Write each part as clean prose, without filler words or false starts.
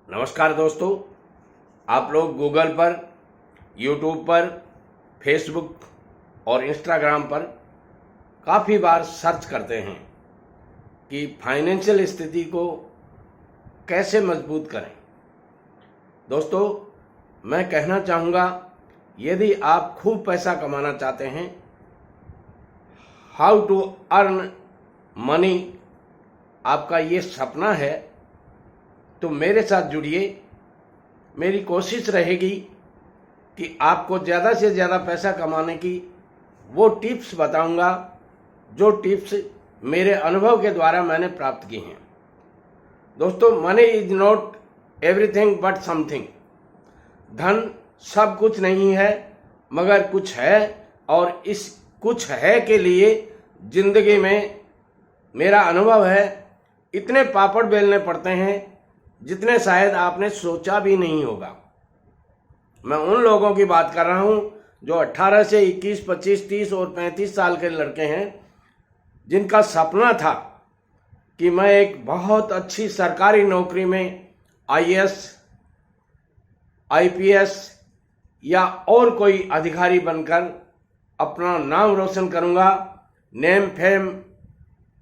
नमस्कार दोस्तों, आप लोग गूगल पर, यूट्यूब पर, फेसबुक और इंस्टाग्राम पर काफ़ी बार सर्च करते हैं कि फाइनेंशियल स्थिति को कैसे मजबूत करें। दोस्तों, मैं कहना चाहूँगा, यदि आप खूब पैसा कमाना चाहते हैं, हाउ टू अर्न मनी आपका ये सपना है, तो मेरे साथ जुड़िए। मेरी कोशिश रहेगी कि आपको ज़्यादा से ज़्यादा पैसा कमाने की वो टिप्स बताऊंगा जो टिप्स मेरे अनुभव के द्वारा मैंने प्राप्त की हैं। दोस्तों, money is not everything but something. धन सब कुछ नहीं है मगर कुछ है, और इस कुछ है के लिए जिंदगी में मेरा अनुभव है, इतने पापड़ बेलने पड़ते हैं जितने शायद आपने सोचा भी नहीं होगा। मैं उन लोगों की बात कर रहा हूं जो 18 से 21, 25, 30 और 35 साल के लड़के हैं, जिनका सपना था कि मैं एक बहुत अच्छी सरकारी नौकरी में आईएएस, आईपीएस या और कोई अधिकारी बनकर अपना नाम रोशन करूंगा, नेम फेम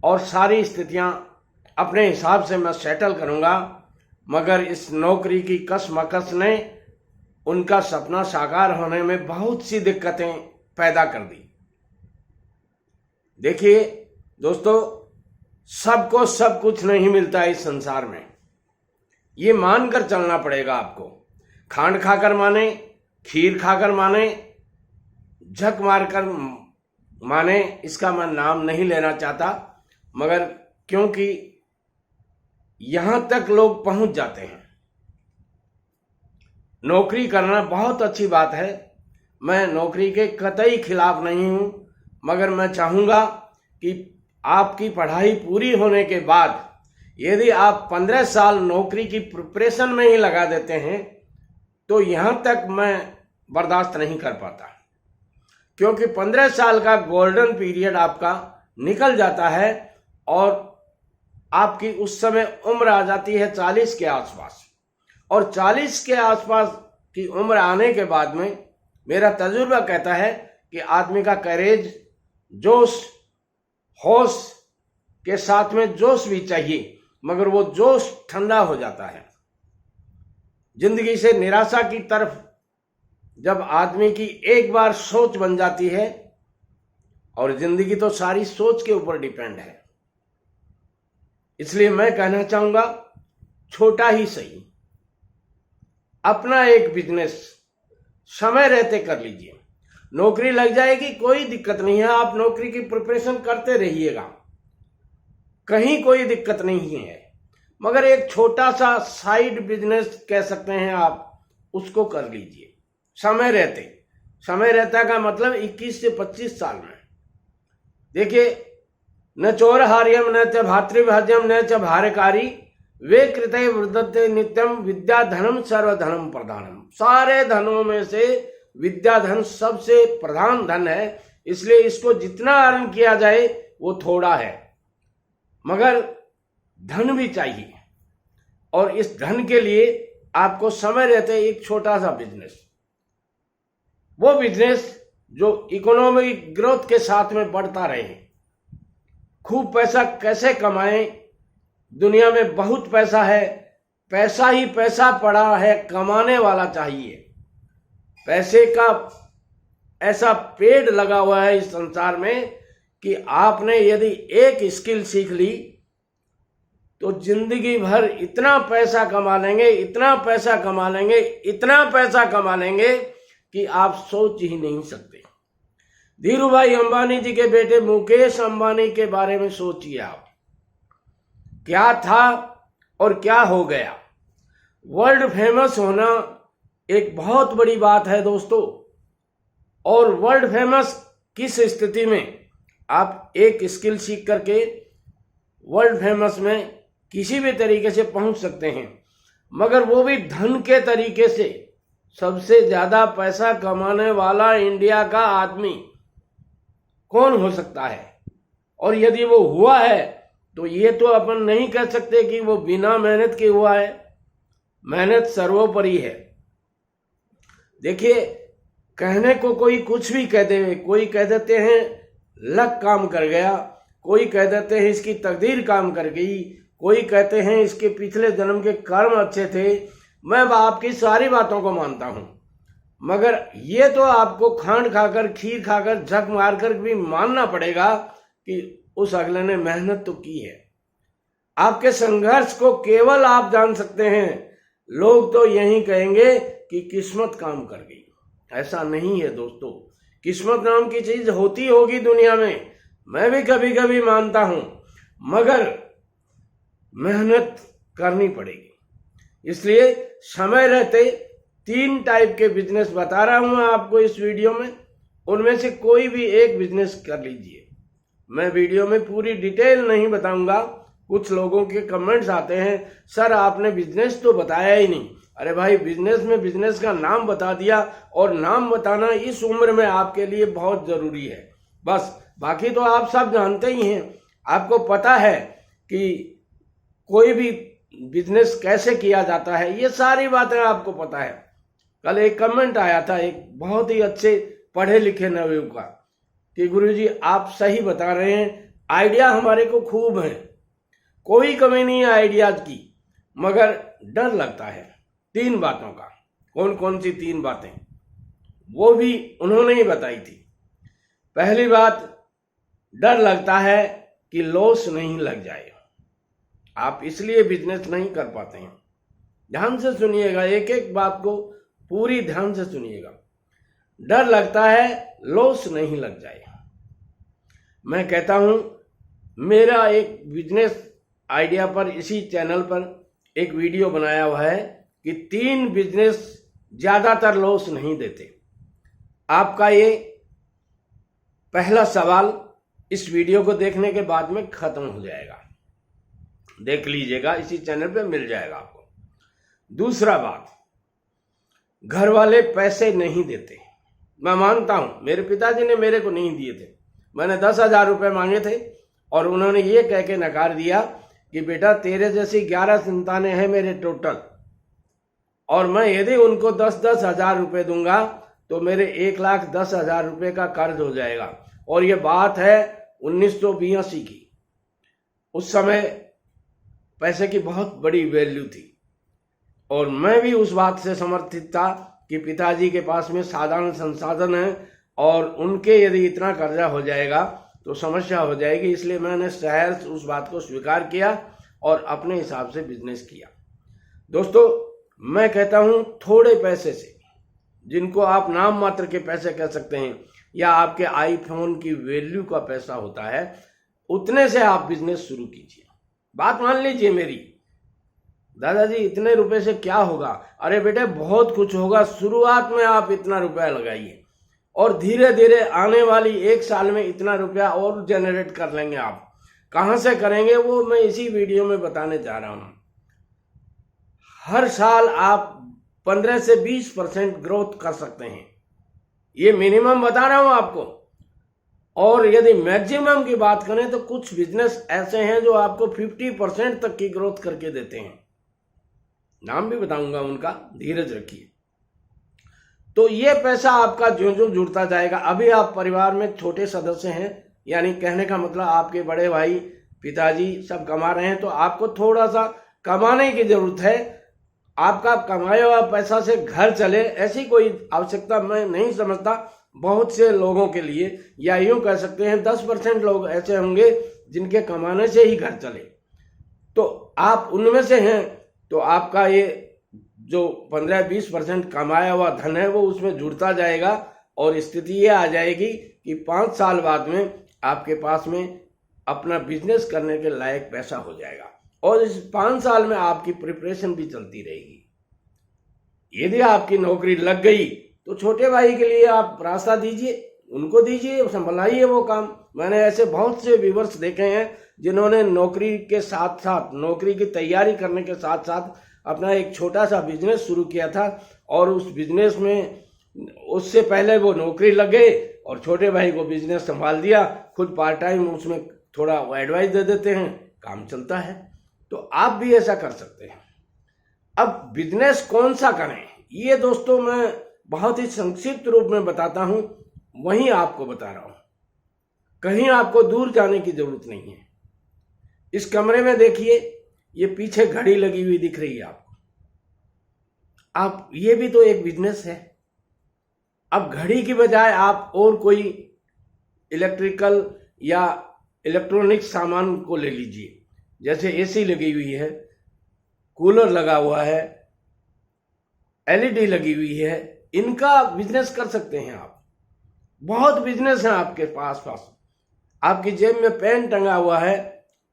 और सारी स्थितियां अपने हिसाब से मैं सेटल करूंगा। मगर इस नौकरी की कसमकस ने उनका सपना साकार होने में बहुत सी दिक्कतें पैदा कर दी। देखिए दोस्तों, सबको सब कुछ नहीं मिलता इस संसार में, ये मानकर चलना पड़ेगा आपको। खांड खाकर माने, खीर खाकर माने, झक मारकर माने, इसका मैं नाम नहीं लेना चाहता, मगर क्योंकि यहां तक लोग पहुंच जाते हैं। नौकरी करना बहुत अच्छी बात है, मैं नौकरी के कतई खिलाफ नहीं हूं, मगर मैं चाहूंगा कि आपकी पढ़ाई पूरी होने के बाद यदि आप 15 साल नौकरी की प्रिपरेशन में ही लगा देते हैं तो यहां तक मैं बर्दाश्त नहीं कर पाता, क्योंकि 15 साल का गोल्डन पीरियड आपका निकल जाता है और आपकी उस समय उम्र आ जाती है 40 के आसपास। और 40 के आसपास की उम्र आने के बाद में मेरा तजुर्बा कहता है कि आदमी का करेज, जोश, होश के साथ में जोश भी चाहिए, मगर वो जोश ठंडा हो जाता है। जिंदगी से निराशा की तरफ जब आदमी की एक बार सोच बन जाती है, और जिंदगी तो सारी सोच के ऊपर डिपेंड है, इसलिए मैं कहना चाहूंगा, छोटा ही सही अपना एक बिजनेस समय रहते कर लीजिए। नौकरी लग जाएगी, कोई दिक्कत नहीं है, आप नौकरी की प्रिपरेशन करते रहिएगा, कहीं कोई दिक्कत नहीं है, मगर एक छोटा सा साइड बिजनेस कह सकते हैं आप, उसको कर लीजिए समय रहते। समय रहता का मतलब 21 से 25 साल में। देखिए, न चोरहार्यम न च भातृभाज्यम न च भारकारी वे कृते वृद्धते नित्यम विद्या धनम सर्वधनम प्रधानम। सारे धनों में से विद्या धन सबसे प्रधान धन है, इसलिए इसको जितना अर्न किया जाए वो थोड़ा है, मगर धन भी चाहिए, और इस धन के लिए आपको समय रहते एक छोटा सा बिजनेस, वो बिजनेस जो इकोनॉमिक ग्रोथ के साथ में बढ़ता रहे। खूब पैसा कैसे कमाएं? दुनिया में बहुत पैसा है, पैसा ही पैसा पड़ा है, कमाने वाला चाहिए। पैसे का ऐसा पेड़ लगा हुआ है इस संसार में कि आपने यदि एक स्किल सीख ली तो जिंदगी भर इतना पैसा कमा लेंगे, इतना पैसा कमा लेंगे, इतना पैसा कमा लेंगे कि आप सोच ही नहीं सकते। धीरूभाई अंबानी जी के बेटे मुकेश अंबानी के बारे में सोचिए आप, क्या था और क्या हो गया। वर्ल्ड फेमस होना एक बहुत बड़ी बात है दोस्तों, और वर्ल्ड फेमस किस स्थिति में? आप एक स्किल सीख करके वर्ल्ड फेमस में किसी भी तरीके से पहुंच सकते हैं, मगर वो भी धन के तरीके से। सबसे ज्यादा पैसा कमाने वाला इंडिया का आदमी कौन हो सकता है? और यदि वो हुआ है तो ये तो अपन नहीं कह सकते कि वो बिना मेहनत के हुआ है, मेहनत सर्वोपरि है। देखिए, कहने को कोई कुछ भी कह दे, कोई कह देते हैं लक काम कर गया, कोई कह देते हैं इसकी तकदीर काम कर गई, कोई कहते हैं इसके पिछले जन्म के कर्म अच्छे थे। मैं आपकी सारी बातों को मानता हूं, मगर ये तो आपको खांड खाकर, खीर खाकर, झक मारकर भी मानना पड़ेगा कि उस अगले ने मेहनत तो की है। आपके संघर्ष को केवल आप जान सकते हैं। लोग तो यही कहेंगे कि किस्मत काम कर गई। ऐसा नहीं है दोस्तों, किस्मत नाम की चीज होती होगी दुनिया में, मैं भी कभी कभी मानता हूं, मगर मेहनत करनी पड़ेगी। इसलिए समय रहते 3 टाइप के बिजनेस बता रहा हूं आपको इस वीडियो में, उनमें से कोई भी एक बिजनेस कर लीजिए। मैं वीडियो में पूरी डिटेल नहीं बताऊंगा। कुछ लोगों के कमेंट्स आते हैं, सर आपने बिजनेस तो बताया ही नहीं। अरे भाई, बिजनेस में बिजनेस का नाम बता दिया, और नाम बताना इस उम्र में आपके लिए बहुत जरूरी है। बस, बाकी तो आप सब जानते ही हैं। आपको पता है कि कोई भी बिजनेस कैसे किया जाता है, ये सारी बातें आपको पता है। कल एक कमेंट आया था एक बहुत ही अच्छे पढ़े लिखे नवयुवक का कि गुरुजी आप सही बता रहे हैं, आइडिया हमारे को खूब है, कोई कमी नहीं है आइडियाज की, मगर डर लगता है 3 बातों का। कौन कौन सी 3 बातें, वो भी उन्होंने ही बताई थी। पहली बात, डर लगता है कि लॉस नहीं लग जाए, आप इसलिए बिजनेस नहीं कर पाते हैं। ध्यान से सुनिएगा, एक एक बात को पूरी ध्यान से सुनिएगा। डर लगता है लॉस नहीं लग जाए। मैं कहता हूं, मेरा एक बिजनेस आइडिया पर, इसी चैनल पर एक वीडियो बनाया हुआ है कि 3 बिजनेस ज्यादातर लॉस नहीं देते। आपका ये पहला सवाल इस वीडियो को देखने के बाद में खत्म हो जाएगा, देख लीजिएगा, इसी चैनल पे मिल जाएगा आपको। दूसरा बात, घर वाले पैसे नहीं देते। मैं मानता हूं, मेरे पिताजी ने मेरे को नहीं दिए थे। मैंने 10,000 रुपए मांगे थे और उन्होंने ये कह के नकार दिया कि बेटा तेरे जैसी 11 संतानें हैं मेरे टोटल, और मैं यदि उनको 10-10 हजार रुपए दूंगा तो मेरे 1,10,000 रुपए का कर्ज हो जाएगा। और ये बात है 1982 की। उस समय पैसे की बहुत बड़ी वैल्यू थी, और मैं भी उस बात से समर्थित था कि पिताजी के पास में साधारण संसाधन है, और उनके यदि इतना कर्जा हो जाएगा तो समस्या हो जाएगी। इसलिए मैंने सहर्ष उस बात को स्वीकार किया और अपने हिसाब से बिजनेस किया। दोस्तों, मैं कहता हूं, थोड़े पैसे से, जिनको आप नाम मात्र के पैसे कह सकते हैं, या आपके आईफोन की वैल्यू का पैसा होता है, उतने से आप बिजनेस शुरू कीजिए। बात मान लीजिए मेरी, दादाजी इतने रुपए से क्या होगा? अरे बेटे, बहुत कुछ होगा। शुरुआत में आप इतना रुपया लगाइए, और धीरे धीरे आने वाली 1 साल में इतना रुपया और जनरेट कर लेंगे। आप कहां से करेंगे वो मैं इसी वीडियो में बताने जा रहा हूं। हर साल आप 15 से 20% ग्रोथ कर सकते हैं, ये मिनिमम बता रहा हूं आपको। और यदि मैक्सिमम की बात करें तो कुछ बिजनेस ऐसे हैं जो आपको 50% तक की ग्रोथ करके देते हैं। नाम भी बताऊंगा उनका, धीरज रखिए। तो ये पैसा आपका जो जो जुड़ता जाएगा, अभी आप परिवार में छोटे सदस्य हैं, यानी कहने का मतलब आपके बड़े भाई, पिताजी सब कमा रहे हैं, तो आपको थोड़ा सा कमाने की जरूरत है। आपका कमाया हुआ पैसा से घर चले, ऐसी कोई आवश्यकता मैं नहीं समझता बहुत से लोगों के लिए, या यूं कह सकते हैं 10% लोग ऐसे होंगे जिनके कमाने से ही घर चले। तो आप उनमें से हैं, तो आपका ये जो 15-20% कमाया हुआ धन है वो उसमें जुड़ता जाएगा, और स्थिति ये आ जाएगी कि 5 साल बाद में आपके पास में अपना बिजनेस करने के लायक पैसा हो जाएगा, और इस 5 साल में आपकी प्रिपरेशन भी चलती रहेगी। यदि आपकी नौकरी लग गई तो छोटे भाई के लिए आप रास्ता दीजिए, उनको दीजिए, संभलाइए वो काम। मैंने ऐसे बहुत से व्यूअर्स देखे हैं जिन्होंने नौकरी के साथ साथ, नौकरी की तैयारी करने के साथ साथ अपना एक छोटा सा बिजनेस शुरू किया था, और उस बिजनेस में उससे पहले वो नौकरी लग गए और छोटे भाई को बिजनेस संभाल दिया, खुद पार्ट टाइम उसमें थोड़ा एडवाइस दे देते हैं, काम चलता है। तो आप भी ऐसा कर सकते हैं। अब बिजनेस कौन सा करें, ये दोस्तों मैं बहुत ही संक्षिप्त रूप में बताता हूं, वहीं आपको बता रहा हूं, कहीं आपको दूर जाने की जरूरत नहीं है। इस कमरे में देखिए, ये पीछे घड़ी लगी हुई दिख रही है आपको। आप ये भी तो एक बिजनेस है। अब घड़ी की बजाय आप और कोई इलेक्ट्रिकल या इलेक्ट्रॉनिक सामान को ले लीजिए, जैसे एसी लगी हुई है, कूलर लगा हुआ है, एलईडी लगी हुई है, इनका बिजनेस कर सकते हैं आप। बहुत बिजनेस है आपके पास। आपकी जेब में पेन टंगा हुआ है,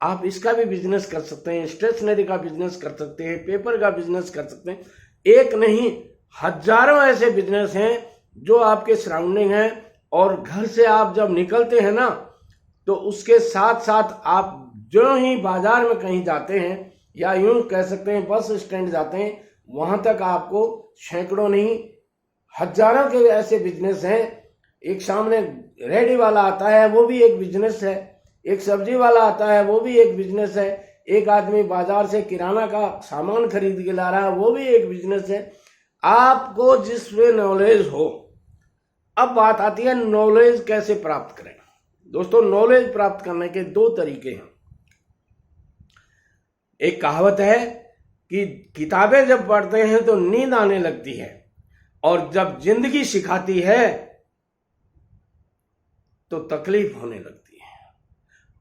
आप इसका भी बिजनेस कर सकते हैं, स्टेशनरी का बिजनेस कर सकते हैं, पेपर का बिजनेस कर सकते हैं। एक नहीं, हजारों ऐसे बिजनेस हैं जो आपके सराउंडिंग हैं। और घर से आप जब निकलते हैं ना, तो उसके साथ साथ आप जो ही बाजार में कहीं जाते हैं, या यूं कह सकते हैं बस स्टैंड जाते हैं, वहां तक आपको सैकड़ों नहीं हजारों के ऐसे बिजनेस हैं। एक सामने रेडी वाला आता है, वो भी एक बिजनेस है। एक सब्जी वाला आता है, वो भी एक बिजनेस है। एक आदमी बाजार से किराना का सामान खरीद के ला रहा है, वो भी एक बिजनेस है। आपको जिसमें नॉलेज हो। अब बात आती है नॉलेज कैसे प्राप्त करें। दोस्तों, नॉलेज प्राप्त करने के दो तरीके हैं। एक कहावत है कि किताबें जब पढ़ते हैं तो नींद आने लगती है, और जब जिंदगी सिखाती है तो तकलीफ होने लगती है।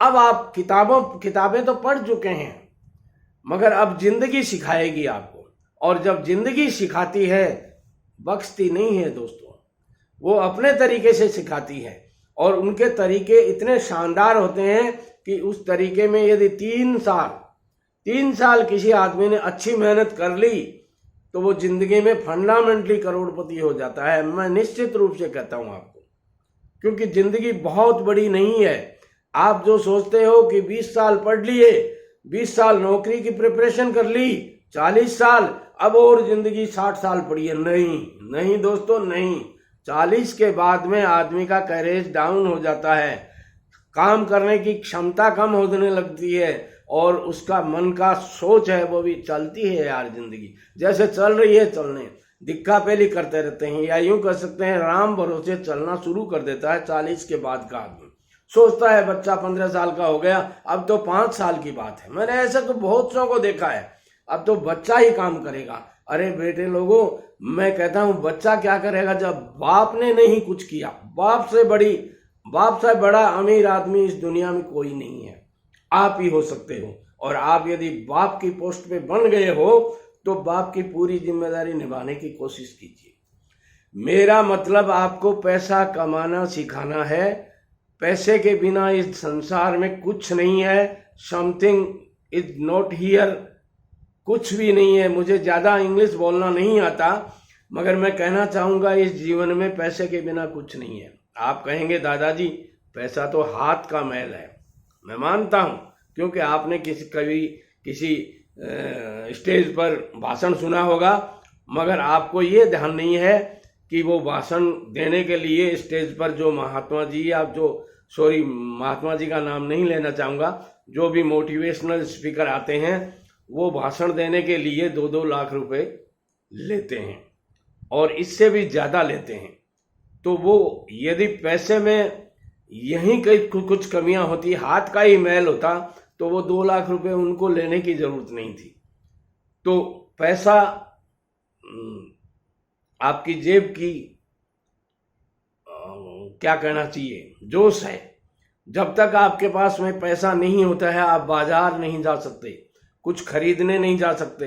अब आप किताबें तो पढ़ चुके हैं, मगर अब जिंदगी सिखाएगी आपको, और जब जिंदगी सिखाती है, बख्शती नहीं है दोस्तों, वो अपने तरीके से सिखाती है। और उनके तरीके इतने शानदार होते हैं कि उस तरीके में यदि 3 साल किसी आदमी ने अच्छी मेहनत कर ली, तो वो जिंदगी में फंडामेंटली करोड़पति हो जाता है। मैं निश्चित रूप से कहता हूं आपको, क्योंकि जिंदगी बहुत बड़ी नहीं है। आप जो सोचते हो कि 20 साल पढ़ लिए, 20 साल नौकरी की प्रिपरेशन कर ली, 40 साल अब और जिंदगी 60 साल पड़ी है, नहीं दोस्तों, नहीं। 40 के बाद में आदमी का करेज डाउन हो जाता है, काम करने की क्षमता कम होने लगती है, और उसका मन का सोच है वो भी चलती है यार। जिंदगी जैसे चल रही है चलने, दिक्का पेली करते रहते हैं, या यूं कह सकते हैं राम भरोसे चलना शुरू कर देता है 40 के बाद का आदमी। सोचता है बच्चा 15 साल का हो गया, अब तो 5 साल की बात है। मैंने ऐसे तो बहुत सौ को देखा है, अब तो बच्चा ही काम करेगा। अरे बेटे लोगों, मैं कहता हूं बच्चा क्या करेगा जब बाप ने नहीं कुछ किया। बाप से बड़ा अमीर आदमी इस दुनिया में कोई नहीं है, आप ही हो सकते हो। और आप यदि बाप की पोस्ट पे बन गए हो, तो बाप की पूरी जिम्मेदारी निभाने की कोशिश कीजिए। मेरा मतलब आपको पैसा कमाना सिखाना है। पैसे के बिना इस संसार में कुछ नहीं है। समथिंग इज नॉट हियर, कुछ भी नहीं है। मुझे ज्यादा इंग्लिश बोलना नहीं आता, मगर मैं कहना चाहूंगा इस जीवन में पैसे के बिना कुछ नहीं है। आप कहेंगे दादाजी पैसा तो हाथ का मैल है। मैं मानता हूं, क्योंकि आपने किसी स्टेज पर भाषण सुना होगा, मगर आपको ये ध्यान नहीं है कि वो भाषण देने के लिए स्टेज पर जो महात्मा जी का नाम नहीं लेना चाहूंगा, जो भी मोटिवेशनल स्पीकर आते हैं, वो भाषण देने के लिए 2-2 लाख रुपए लेते हैं, और इससे भी ज्यादा लेते हैं। तो वो यदि पैसे में यहीं कहीं कुछ कमियां होती, हाथ का ही मैल होता, तो वो 2 लाख रुपए उनको लेने की जरूरत नहीं थी। तो पैसा आपकी जेब की क्या कहना चाहिए, जोश है। जब तक आपके पास में पैसा नहीं होता है, आप बाजार नहीं जा सकते, कुछ खरीदने नहीं जा सकते।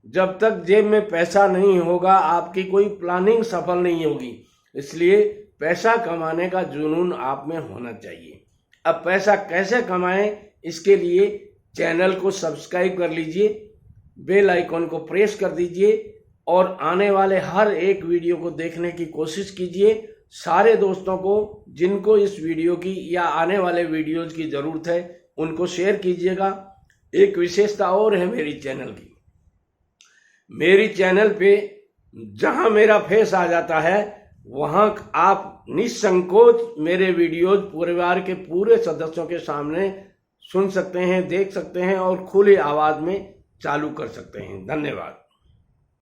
जब तक जेब में पैसा नहीं होगा, आपकी कोई प्लानिंग सफल नहीं होगी। इसलिए पैसा कमाने का जुनून आप में होना चाहिए। अब पैसा कैसे कमाएं, इसके लिए चैनल को सब्सक्राइब कर लीजिए, बेल आइकॉन को प्रेस कर दीजिए, और आने वाले हर एक वीडियो को देखने की कोशिश कीजिए। सारे दोस्तों को जिनको इस वीडियो की या आने वाले वीडियोज की जरूरत है, उनको शेयर कीजिएगा। एक विशेषता और है मेरी चैनल की, मेरी चैनल पे जहां मेरा फेस आ जाता है, वहां आप निसंकोच मेरे वीडियोज परिवार के पूरे सदस्यों के सामने सुन सकते हैं, देख सकते हैं, और खुली आवाज में चालू कर सकते हैं। धन्यवाद।